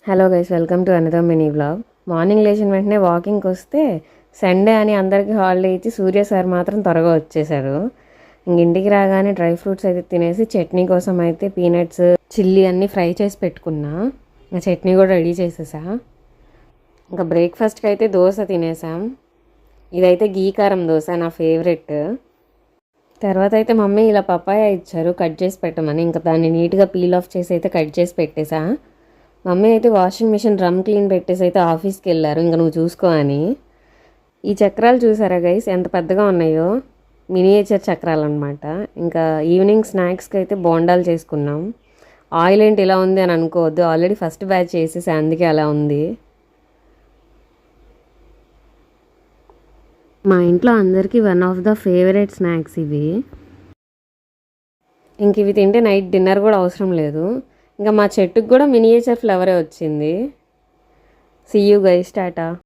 Hello guys, welcome to another mini vlog. Morning లేచిన వెంటనే వాకింగ్కి వస్తే సండే అని అందరికీ హాలిడే ఇచ్చి సూర్య సార్ మాత్రం త్వరగా వచ్చేసారు. ఇంటికి రాగానే డ్రై ఫ్రూట్స్ అయితే తినేసి చట్నీ కోసం అయితే పీనట్స్ చిల్లీ అన్నీ ఫ్రై చేసి పెట్టుకున్నా. ఇంకా చట్నీ కూడా రెడీ చేసేసా. ఇంకా బ్రేక్ఫాస్ట్కి అయితే దోశ తినేసాం. ఇదైతే గీ కారం దోశ, నా ఫేవరెట్. తర్వాత అయితే మమ్మీ ఇలా పపాయ ఇచ్చారు కట్ చేసి పెట్టమని. ఇంకా దాన్ని నీట్గా పీల్ ఆఫ్ చేసి అయితే కట్ చేసి పెట్టేసా. మమ్మీ అయితే వాషింగ్ మిషన్ డ్రమ్ క్లీన్ పెట్టేసి అయితే ఆఫీస్కి వెళ్ళారు. ఇంకా నువ్వు చూసుకో అని. ఈ చక్రాలు చూసారా గైస్, ఎంత పెద్దగా ఉన్నాయో, మినియేచర్ చక్రాలు అనమాట. ఇంకా ఈవినింగ్ స్నాక్స్కి అయితే బోండాలు చేసుకున్నాం. ఆయిల్ ఏంటి ఇలా ఉంది అని అనుకోవద్దు, ఆల్రెడీ ఫస్ట్ బ్యాచ్ చేసేసి అందుకే అలా ఉంది. మా ఇంట్లో అందరికీ one of the favourite snacks ఇవి. ఇంక ఇవి తింటే నైట్ డిన్నర్ కూడా అవసరం లేదు. ఇంకా మా చెట్టుకు కూడా మినియేచర్ ఫ్లవరే వచ్చింది. See you guys, Tata.